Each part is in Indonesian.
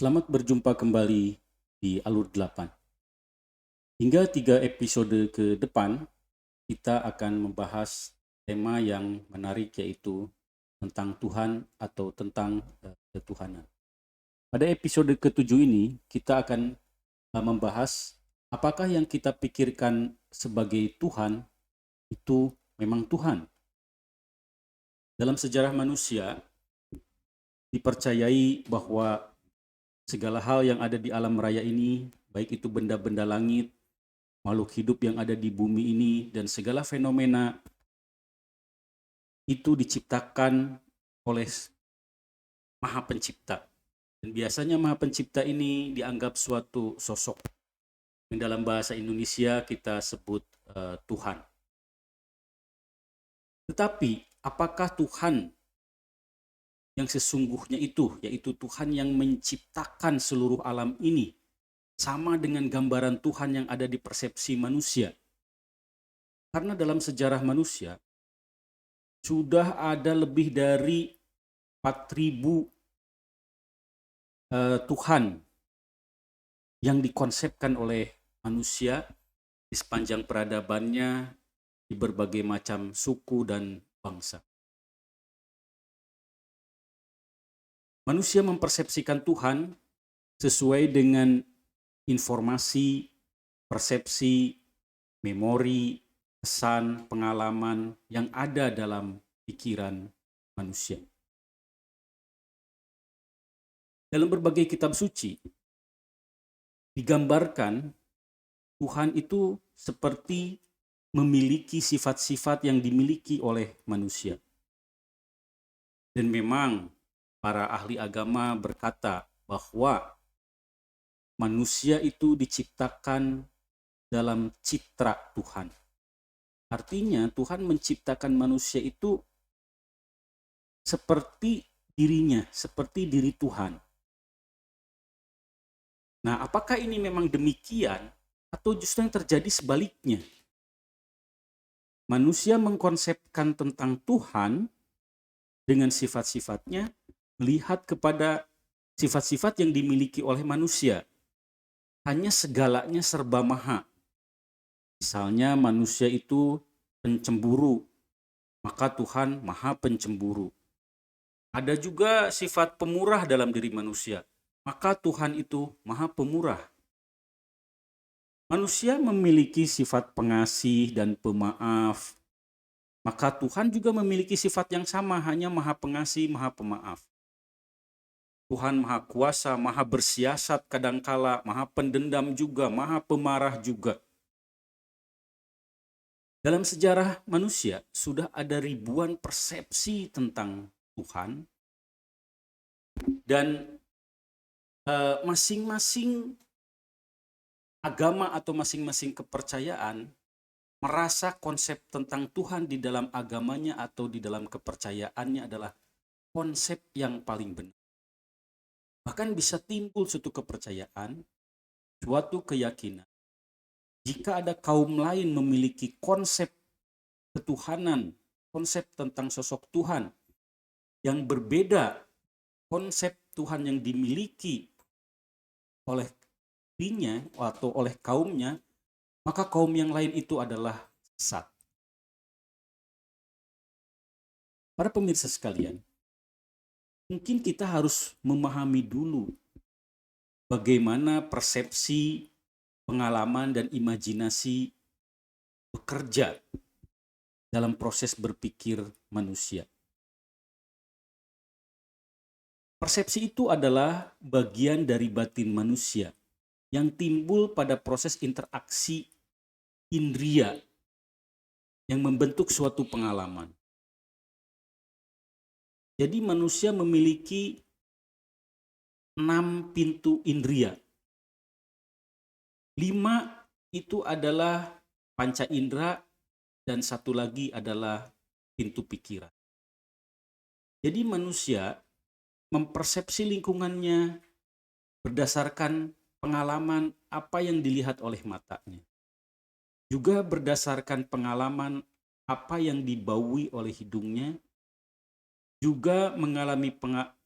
Selamat berjumpa kembali di Alur 8. Hingga 3 episode ke depan, kita akan membahas tema yang menarik, yaitu tentang Tuhan atau tentang ketuhanan. Pada episode ke-7 ini, kita akan membahas apakah yang kita pikirkan sebagai Tuhan itu memang Tuhan. Dalam sejarah manusia, dipercayai bahwa segala hal yang ada di alam raya ini, baik itu benda-benda langit, makhluk hidup yang ada di bumi ini, dan segala fenomena itu diciptakan oleh Maha Pencipta. Dan biasanya Maha Pencipta ini dianggap suatu sosok yang dalam bahasa Indonesia kita sebut Tuhan. Tetapi apakah Tuhan yang sesungguhnya itu, yaitu Tuhan yang menciptakan seluruh alam ini, sama dengan gambaran Tuhan yang ada di persepsi manusia? Karena dalam sejarah manusia, sudah ada lebih dari 4.000 Tuhan yang dikonsepkan oleh manusia di sepanjang peradabannya, di berbagai macam suku dan bangsa. Manusia mempersepsikan Tuhan sesuai dengan informasi, persepsi, memori, pesan, pengalaman yang ada dalam pikiran manusia. Dalam berbagai kitab suci, digambarkan Tuhan itu seperti memiliki sifat-sifat yang dimiliki oleh manusia. Dan memang para ahli agama berkata bahwa manusia itu diciptakan dalam citra Tuhan. Artinya Tuhan menciptakan manusia itu seperti dirinya, seperti diri Tuhan. Nah, apakah ini memang demikian atau justru yang terjadi sebaliknya? Manusia mengkonsepkan tentang Tuhan dengan sifat-sifatnya, melihat kepada sifat-sifat yang dimiliki oleh manusia. Hanya segalanya serba maha. Misalnya manusia itu pencemburu, maka Tuhan maha pencemburu. Ada juga sifat pemurah dalam diri manusia, maka Tuhan itu maha pemurah. Manusia memiliki sifat pengasih dan pemaaf, maka Tuhan juga memiliki sifat yang sama, hanya maha pengasih, maha pemaaf. Tuhan maha kuasa, maha bersiasat kadangkala, maha pendendam juga, maha pemarah juga. Dalam sejarah manusia sudah ada ribuan persepsi tentang Tuhan, dan masing-masing agama atau masing-masing kepercayaan merasa konsep tentang Tuhan di dalam agamanya atau di dalam kepercayaannya adalah konsep yang paling benar. Bahkan bisa timbul suatu kepercayaan, suatu keyakinan, jika ada kaum lain memiliki konsep ketuhanan, konsep tentang sosok Tuhan yang berbeda konsep Tuhan yang dimiliki oleh dirinya atau oleh kaumnya, maka kaum yang lain itu adalah sesat. Para pemirsa sekalian, mungkin kita harus memahami dulu bagaimana persepsi, pengalaman, dan imajinasi bekerja dalam proses berpikir manusia. Persepsi itu adalah bagian dari batin manusia yang timbul pada proses interaksi indria yang membentuk suatu pengalaman. Jadi manusia memiliki 6 pintu indria. 5 itu adalah panca indera dan 1 lagi adalah pintu pikiran. Jadi manusia mempersepsi lingkungannya berdasarkan pengalaman apa yang dilihat oleh matanya. Juga berdasarkan pengalaman apa yang dibaui oleh hidungnya, juga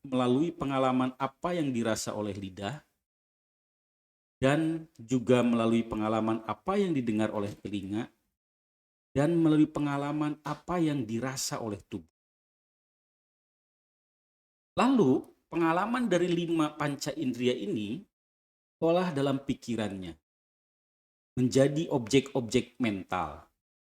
melalui pengalaman apa yang dirasa oleh lidah dan juga melalui pengalaman apa yang didengar oleh telinga dan melalui pengalaman apa yang dirasa oleh tubuh. Lalu, pengalaman dari 5 panca indera ini olah dalam pikirannya menjadi objek-objek mental.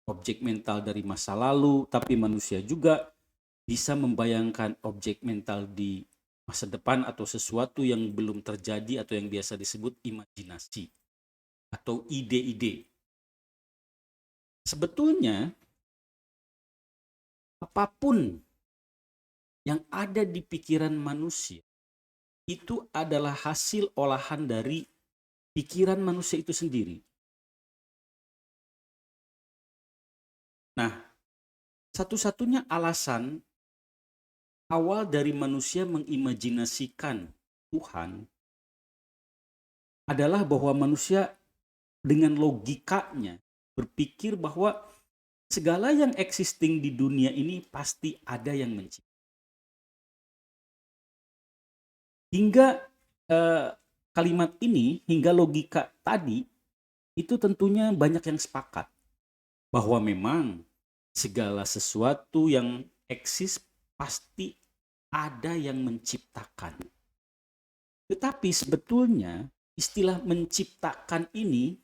Objek mental dari masa lalu, tapi manusia juga bisa membayangkan objek mental di masa depan atau sesuatu yang belum terjadi atau yang biasa disebut imajinasi atau ide-ide. Sebetulnya apapun yang ada di pikiran manusia itu adalah hasil olahan dari pikiran manusia itu sendiri. Nah, satu-satunya alasan awal dari manusia mengimajinasikan Tuhan adalah bahwa manusia dengan logikanya berpikir bahwa segala yang existing di dunia ini pasti ada yang mencipta. Hingga kalimat ini, hingga logika tadi, itu tentunya banyak yang sepakat bahwa memang segala sesuatu yang eksis pasti ada yang menciptakan. Tetapi sebetulnya istilah menciptakan ini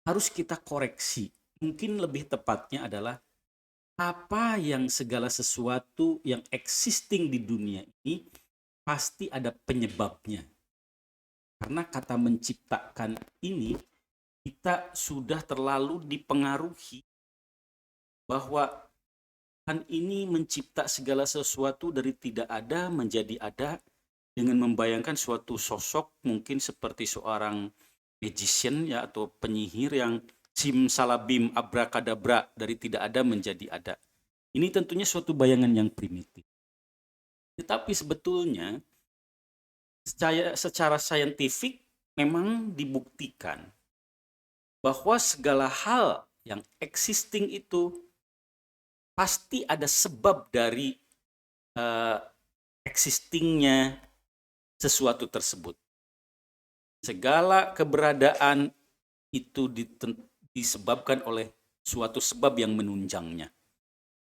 harus kita koreksi. Mungkin lebih tepatnya adalah apa yang segala sesuatu yang existing di dunia ini pasti ada penyebabnya. Karena kata menciptakan ini kita sudah terlalu dipengaruhi bahwa Tuhan ini mencipta segala sesuatu dari tidak ada menjadi ada dengan membayangkan suatu sosok mungkin seperti seorang magician ya atau penyihir yang simsalabim abrakadabra dari tidak ada menjadi ada. Ini tentunya suatu bayangan yang primitif. Tetapi sebetulnya secara saintifik memang dibuktikan bahwa segala hal yang existing itu pasti ada sebab dari existingnya sesuatu tersebut. Segala keberadaan itu disebabkan oleh suatu sebab yang menunjangnya.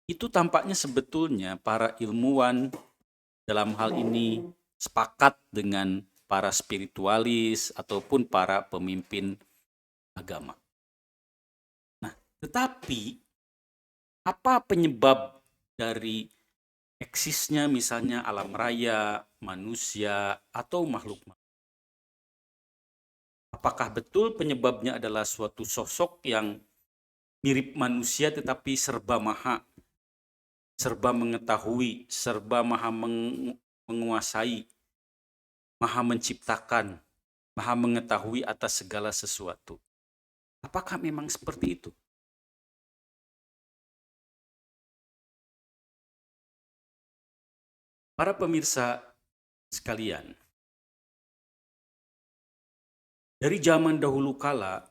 Itu tampaknya sebetulnya para ilmuwan dalam hal ini sepakat dengan para spiritualis ataupun para pemimpin agama. Nah, tetapi apa penyebab dari eksisnya misalnya alam raya, manusia, atau makhluk? Apakah betul penyebabnya adalah suatu sosok yang mirip manusia tetapi serba maha, serba mengetahui, serba maha menguasai, maha menciptakan, maha mengetahui atas segala sesuatu? Apakah memang seperti itu? Para pemirsa sekalian, dari zaman dahulu kala,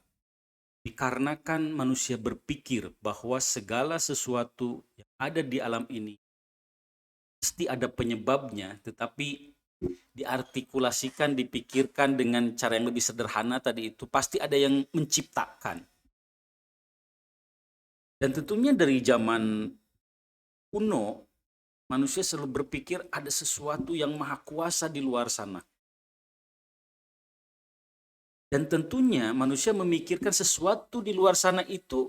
dikarenakan manusia berpikir bahwa segala sesuatu yang ada di alam ini pasti ada penyebabnya, tetapi diartikulasikan, dipikirkan dengan cara yang lebih sederhana tadi itu, pasti ada yang menciptakan. Dan tentunya dari zaman kuno, manusia selalu berpikir ada sesuatu yang maha kuasa di luar sana. Dan tentunya manusia memikirkan sesuatu di luar sana itu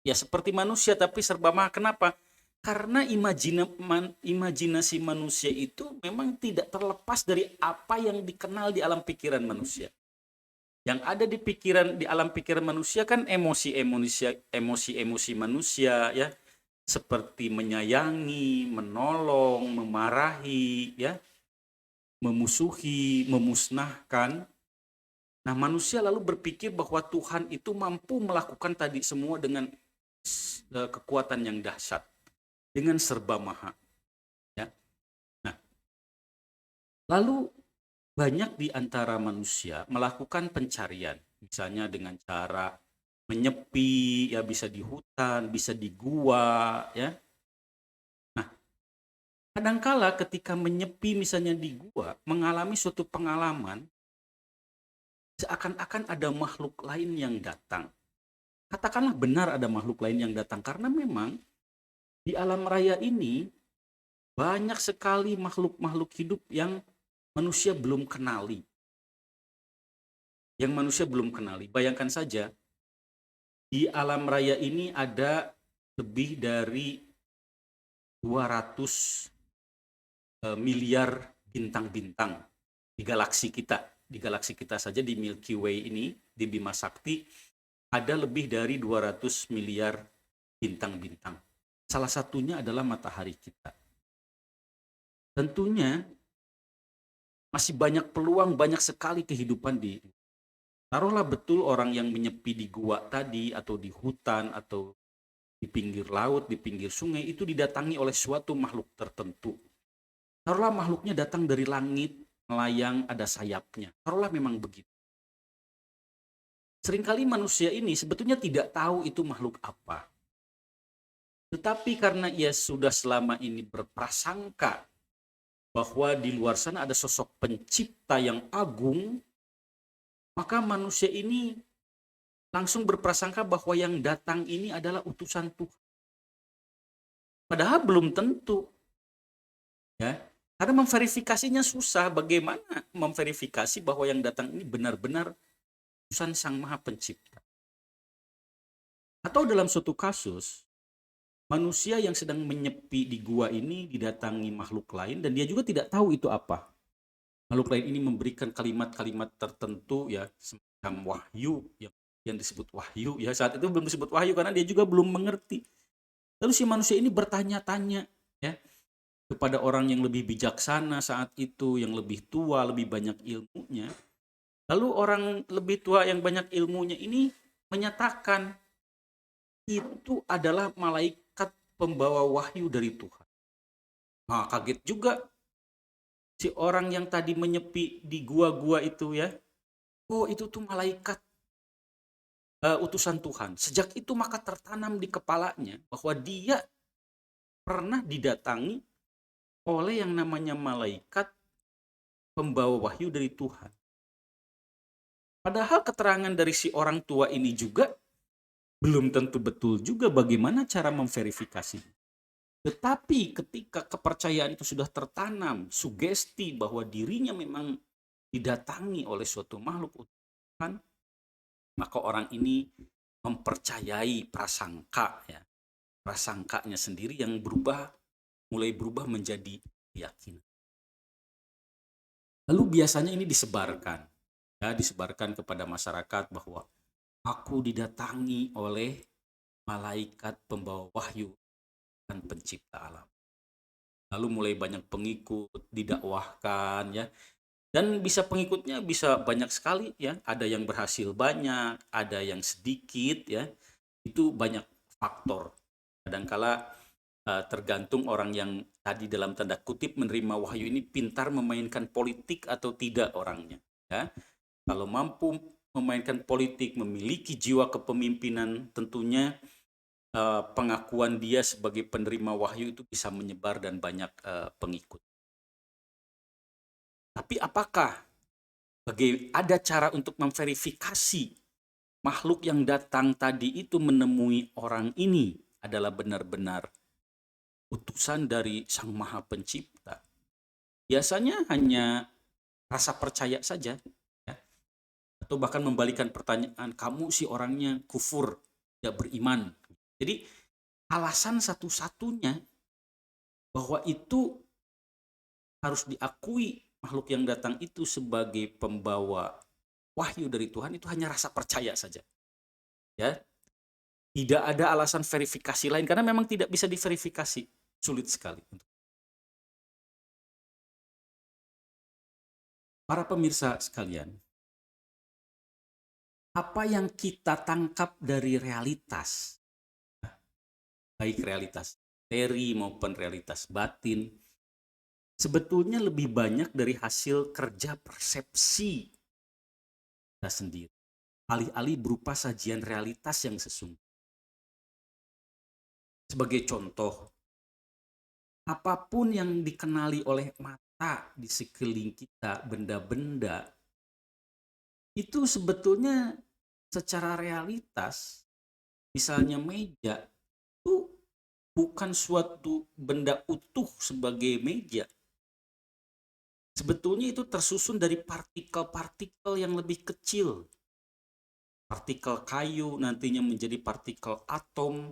ya seperti manusia tapi serba maha. Kenapa? Karena imajinasi manusia itu memang tidak terlepas dari apa yang dikenal di alam pikiran manusia. Yang ada di alam pikiran manusia kan emosi-emosi manusia ya, seperti menyayangi, menolong, memarahi ya, memusuhi, memusnahkan. Nah, manusia lalu berpikir bahwa Tuhan itu mampu melakukan tadi semua dengan kekuatan yang dahsyat, dengan serba maha. Ya. Nah, lalu banyak di antara manusia melakukan pencarian, misalnya dengan cara menyepi, ya bisa di hutan, bisa di gua, ya. Nah, Kadangkala ketika menyepi misalnya di gua, mengalami suatu pengalaman, seakan-akan ada makhluk lain yang datang. Katakanlah benar ada makhluk lain yang datang, karena memang di alam raya ini banyak sekali makhluk-makhluk hidup yang manusia belum kenali. Yang manusia belum kenali. Bayangkan saja, di alam raya ini ada lebih dari 200 miliar bintang-bintang di galaksi kita. Di galaksi kita saja, di Milky Way ini, di Bima Sakti, ada lebih dari 200 miliar bintang-bintang. Salah satunya adalah matahari kita. Tentunya masih banyak peluang, banyak sekali kehidupan di. Taruhlah betul orang yang menyepi di gua tadi, atau di hutan, atau di pinggir laut, di pinggir sungai, itu didatangi oleh suatu makhluk tertentu. Taruhlah makhluknya datang dari langit, melayang, ada sayapnya. Taruhlah memang begitu. Seringkali manusia ini sebetulnya tidak tahu itu makhluk apa. Tetapi karena ia sudah selama ini berprasangka bahwa di luar sana ada sosok pencipta yang agung, maka manusia ini langsung berprasangka bahwa yang datang ini adalah utusan Tuhan. Padahal belum tentu. Ya, karena memverifikasinya susah. Bagaimana memverifikasi bahwa yang datang ini benar-benar utusan Sang Maha Pencipta? Atau dalam suatu kasus, manusia yang sedang menyepi di gua ini didatangi makhluk lain dan dia juga tidak tahu itu apa. Makhluk lain ini memberikan kalimat-kalimat tertentu, ya, semacam wahyu, yang disebut wahyu. Ya, saat itu belum disebut wahyu karena dia juga belum mengerti. Lalu si manusia ini bertanya-tanya, ya, kepada orang yang lebih bijaksana saat itu, yang lebih tua, lebih banyak ilmunya. Lalu orang lebih tua yang banyak ilmunya ini menyatakan itu adalah malaikat pembawa wahyu dari Tuhan. Nah, kaget juga si orang yang tadi menyepi di gua-gua itu, ya. Oh, itu tuh malaikat utusan Tuhan. Sejak itu maka tertanam di kepalanya bahwa dia pernah didatangi oleh yang namanya malaikat pembawa wahyu dari Tuhan. Padahal keterangan dari si orang tua ini juga belum tentu betul juga bagaimana cara memverifikasi. Tetapi ketika kepercayaan itu sudah tertanam, sugesti bahwa dirinya memang didatangi oleh suatu makhluk Tuhan, maka orang ini mempercayai prasangka, ya. Prasangkanya sendiri yang mulai berubah menjadi keyakinan. Lalu biasanya ini disebarkan, ya, disebarkan kepada masyarakat bahwa aku didatangi oleh malaikat pembawa wahyu dan pencipta alam. Lalu mulai banyak pengikut, didakwahkan, ya. Dan bisa pengikutnya bisa banyak sekali, ya. Ada yang berhasil banyak, ada yang sedikit, ya. Itu banyak faktor. Kadangkala tergantung orang yang tadi dalam tanda kutip menerima wahyu ini pintar memainkan politik atau tidak orangnya, ya. Kalau mampu memainkan politik, memiliki jiwa kepemimpinan, tentunya pengakuan dia sebagai penerima wahyu itu bisa menyebar dan banyak pengikut. Tapi apakah ada cara untuk memverifikasi makhluk yang datang tadi itu menemui orang ini adalah benar-benar utusan dari Sang Maha Pencipta? Biasanya hanya rasa percaya saja, ya. Atau bahkan membalikan pertanyaan, kamu sih orangnya kufur, tidak beriman. Jadi alasan satu-satunya bahwa itu harus diakui makhluk yang datang itu sebagai pembawa wahyu dari Tuhan itu hanya rasa percaya saja, ya. Tidak ada alasan verifikasi lain karena memang tidak bisa diverifikasi, sulit sekali. Para pemirsa sekalian, apa yang kita tangkap dari realitas, baik realitas materi maupun realitas batin, sebetulnya lebih banyak dari hasil kerja persepsi kita sendiri, alih-alih berupa sajian realitas yang sesungguhnya. Sebagai contoh, apapun yang dikenali oleh mata di sekeliling kita, benda-benda, itu sebetulnya secara realitas, misalnya meja, itu bukan suatu benda utuh sebagai meja. Sebetulnya itu tersusun dari partikel-partikel yang lebih kecil. Partikel kayu nantinya menjadi partikel atom,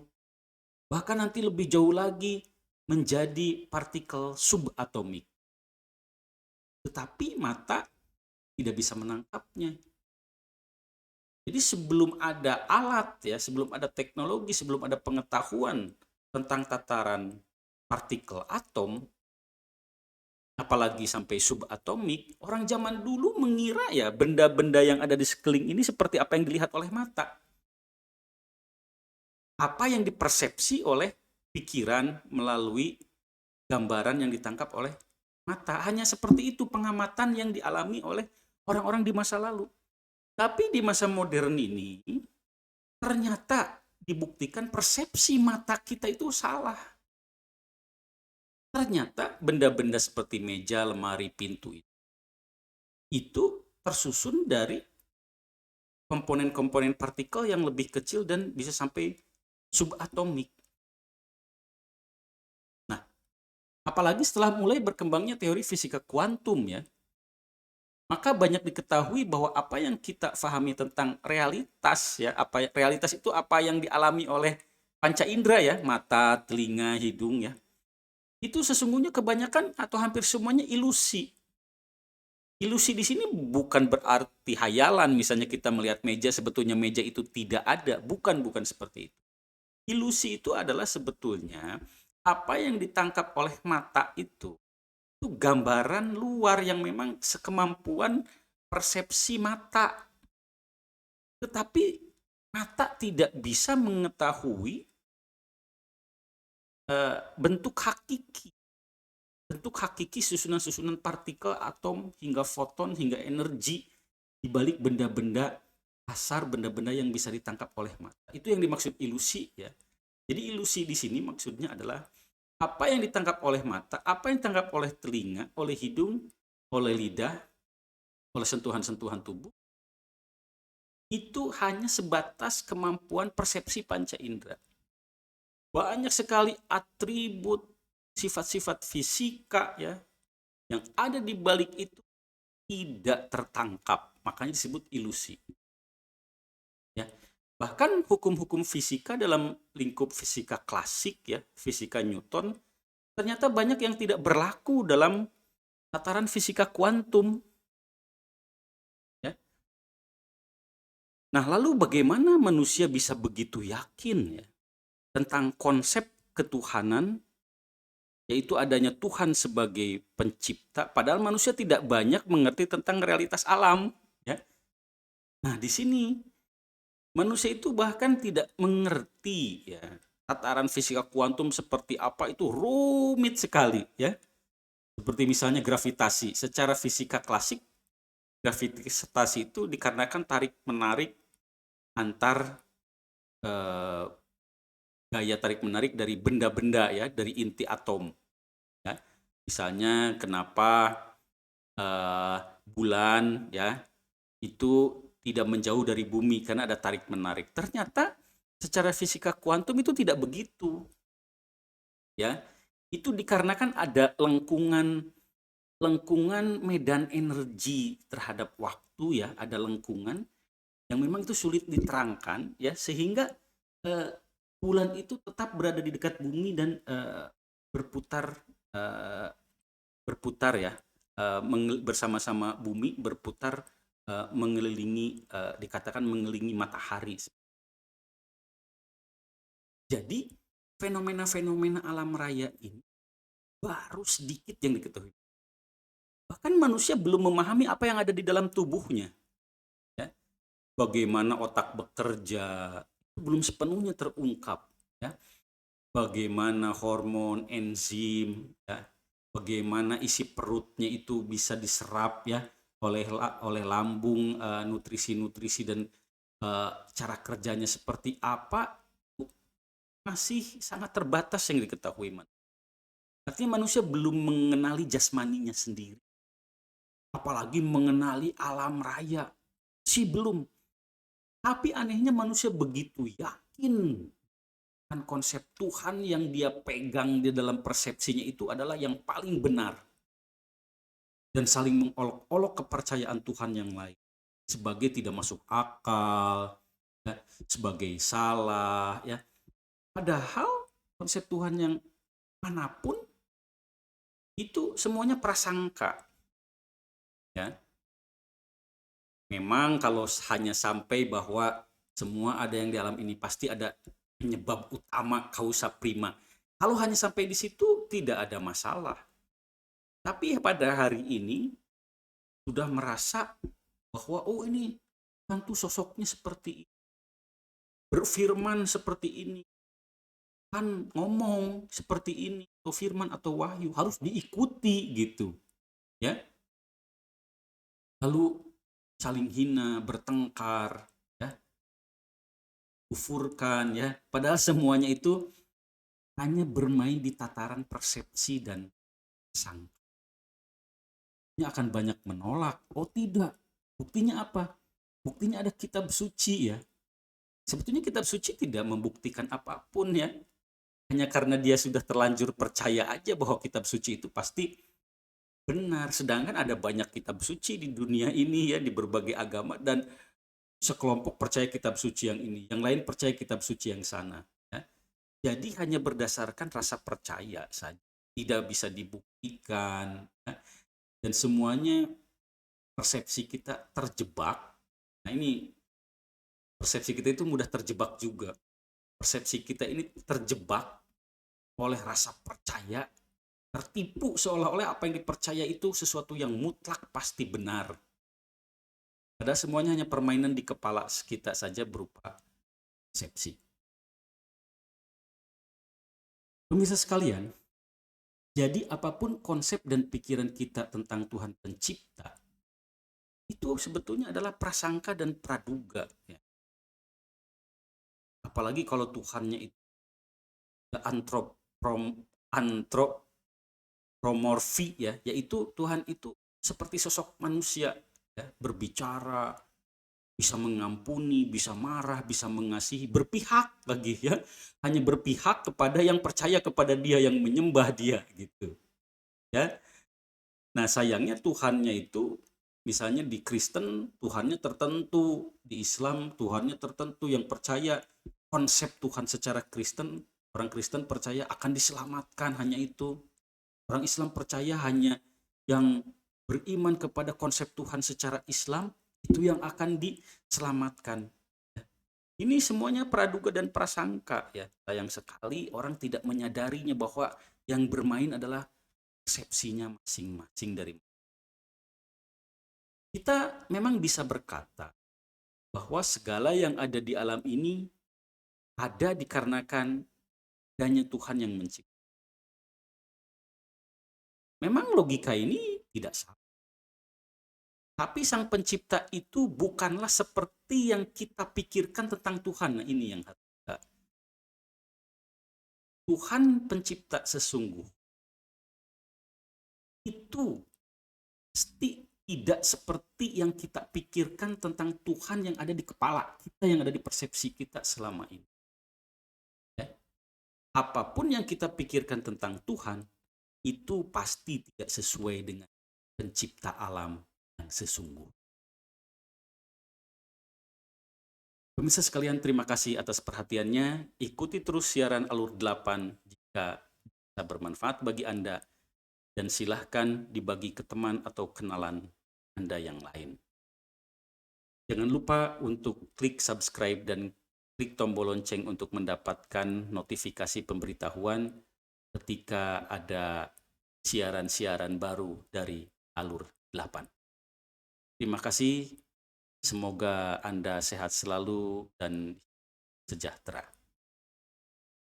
bahkan nanti lebih jauh lagi menjadi partikel subatomik. Tetapi mata tidak bisa menangkapnya. Jadi sebelum ada alat ya, sebelum ada teknologi, sebelum ada pengetahuan tentang tataran partikel atom, apalagi sampai subatomik, orang zaman dulu mengira ya benda-benda yang ada di sekeliling ini seperti apa yang dilihat oleh mata. Apa yang dipersepsi oleh pikiran melalui gambaran yang ditangkap oleh mata. Hanya seperti itu pengamatan yang dialami oleh orang-orang di masa lalu. Tapi di masa modern ini, ternyata dibuktikan persepsi mata kita itu salah. Ternyata benda-benda seperti meja, lemari, pintu itu tersusun dari komponen-komponen partikel yang lebih kecil dan bisa sampai subatomik. Nah, apalagi setelah mulai berkembangnya teori fisika kuantum ya, maka banyak diketahui bahwa apa yang kita pahami tentang realitas ya, realitas itu apa yang dialami oleh panca indera ya, mata, telinga, hidung ya. Itu sesungguhnya kebanyakan atau hampir semuanya ilusi. Ilusi di sini bukan berarti hayalan, misalnya kita melihat meja sebetulnya meja itu tidak ada, bukan seperti itu. Ilusi itu adalah sebetulnya apa yang ditangkap oleh mata itu gambaran luar yang memang sekemampuan persepsi mata. Tetapi mata tidak bisa mengetahui bentuk hakiki. Bentuk hakiki susunan-susunan partikel, atom, hingga foton, hingga energi di balik benda-benda kasar, benda-benda yang bisa ditangkap oleh mata. Itu yang dimaksud ilusi ya. Jadi ilusi di sini maksudnya adalah apa yang ditangkap oleh mata, apa yang ditangkap oleh telinga, oleh hidung, oleh lidah, oleh sentuhan-sentuhan tubuh, itu hanya sebatas kemampuan persepsi panca indera. Banyak sekali atribut, sifat-sifat fisika ya yang ada di balik itu tidak tertangkap, makanya disebut ilusi. Ya. Bahkan hukum-hukum fisika dalam lingkup fisika klasik ya, fisika Newton, ternyata banyak yang tidak berlaku dalam tataran fisika kuantum. Ya. Nah, lalu bagaimana manusia bisa begitu yakin ya tentang konsep ketuhanan, yaitu adanya Tuhan sebagai pencipta, padahal manusia tidak banyak mengerti tentang realitas alam. Ya. Nah, di sini manusia itu bahkan tidak mengerti ya tataran fisika kuantum seperti apa, itu rumit sekali ya. Seperti misalnya gravitasi. Secara fisika klasik, gravitasi itu dikarenakan tarik menarik antar eh, gaya tarik menarik dari benda-benda ya, dari inti atom. Ya. Misalnya kenapa bulan ya itu tidak menjauh dari bumi karena ada tarik menarik. Ternyata secara fisika kuantum itu tidak begitu. Ya. Itu dikarenakan ada lengkungan medan energi terhadap waktu ya, ada lengkungan yang memang itu sulit diterangkan ya, sehingga eh, bulan itu tetap berada di dekat bumi dan berputar eh, berputar ya, bersama-sama bumi berputar, mengelilingi, dikatakan mengelilingi matahari. Jadi fenomena-fenomena alam raya ini baru sedikit yang diketahui. Bahkan manusia belum memahami apa yang ada di dalam tubuhnya. Ya. Bagaimana otak bekerja itu belum sepenuhnya terungkap. Ya. Bagaimana hormon, enzim, ya. Bagaimana isi perutnya itu bisa diserap ya oleh lambung, nutrisi-nutrisi dan cara kerjanya seperti apa masih sangat terbatas yang diketahui. Artinya manusia belum mengenali jasmaninya sendiri, apalagi mengenali alam raya. Belum. Tapi anehnya manusia begitu yakin kan konsep Tuhan yang dia pegang di dalam persepsinya itu adalah yang paling benar, dan saling mengolok-olok kepercayaan Tuhan yang lain sebagai tidak masuk akal, ya, sebagai salah, ya. Padahal konsep Tuhan yang manapun itu semuanya prasangka, ya. Memang kalau hanya sampai bahwa semua ada yang di alam ini pasti ada penyebab utama, causa prima. Kalau hanya sampai di situ tidak ada masalah. Tapi pada hari ini sudah merasa bahwa oh ini Tuhan tuh sosoknya seperti ini, berfirman seperti ini, kan ngomong seperti ini, atau firman atau wahyu harus diikuti gitu, ya. Lalu saling hina, bertengkar, ya, kufurkan, ya. Padahal semuanya itu hanya bermain di tataran persepsi dan sangka. Ini akan banyak menolak. Oh tidak. Buktinya apa? Buktinya ada kitab suci, ya. Sebetulnya kitab suci tidak membuktikan apapun, ya. Hanya karena dia sudah terlanjur percaya aja bahwa kitab suci itu pasti benar. Sedangkan ada banyak kitab suci di dunia ini, ya, di berbagai agama, dan sekelompok percaya kitab suci yang ini, yang lain percaya kitab suci yang sana, ya. Jadi hanya berdasarkan rasa percaya saja, tidak bisa dibuktikan, ya. Dan semuanya persepsi kita terjebak. Nah ini persepsi kita itu mudah terjebak juga. Persepsi kita ini terjebak oleh rasa percaya, tertipu seolah-olah apa yang dipercaya itu sesuatu yang mutlak pasti benar. Padahal semuanya hanya permainan di kepala kita saja berupa persepsi. Pemirsa sekalian, jadi apapun konsep dan pikiran kita tentang Tuhan pencipta, itu sebetulnya adalah prasangka dan praduga, ya. Apalagi kalau Tuhannya itu antromorfi, ya, yaitu Tuhan itu seperti sosok manusia, ya, berbicara, bisa mengampuni, bisa marah, bisa mengasihi, berpihak lagi, ya. Hanya berpihak kepada yang percaya kepada dia, yang menyembah dia gitu, ya. Nah, sayangnya Tuhannya itu misalnya di Kristen Tuhannya tertentu, di Islam Tuhannya tertentu, yang percaya konsep Tuhan secara Kristen, orang Kristen percaya akan diselamatkan hanya itu. Orang Islam percaya hanya yang beriman kepada konsep Tuhan secara Islam itu yang akan diselamatkan. Ini semuanya praduga dan prasangka, ya. Sayang sekali orang tidak menyadarinya bahwa yang bermain adalah persepsinya masing-masing dari kita. Memang bisa berkata bahwa segala yang ada di alam ini ada dikarenakan adanya Tuhan yang mencipta. Memang logika ini tidak salah. Tapi sang pencipta itu bukanlah seperti yang kita pikirkan tentang Tuhan. Nah, ini yang harus kita. Tuhan pencipta sesungguh itu pasti tidak seperti yang kita pikirkan tentang Tuhan yang ada di kepala kita, yang ada di persepsi kita selama ini. Ya. Apapun yang kita pikirkan tentang Tuhan, itu pasti tidak sesuai dengan pencipta alam yang sesungguh. Pemirsa sekalian, terima kasih atas perhatiannya. Ikuti terus siaran Alur 8 jika bisa bermanfaat bagi Anda, dan silahkan dibagi ke teman atau kenalan Anda yang lain. Jangan lupa untuk klik subscribe dan klik tombol lonceng untuk mendapatkan notifikasi pemberitahuan ketika ada siaran-siaran baru dari Alur 8. Terima kasih. Semoga Anda sehat selalu dan sejahtera.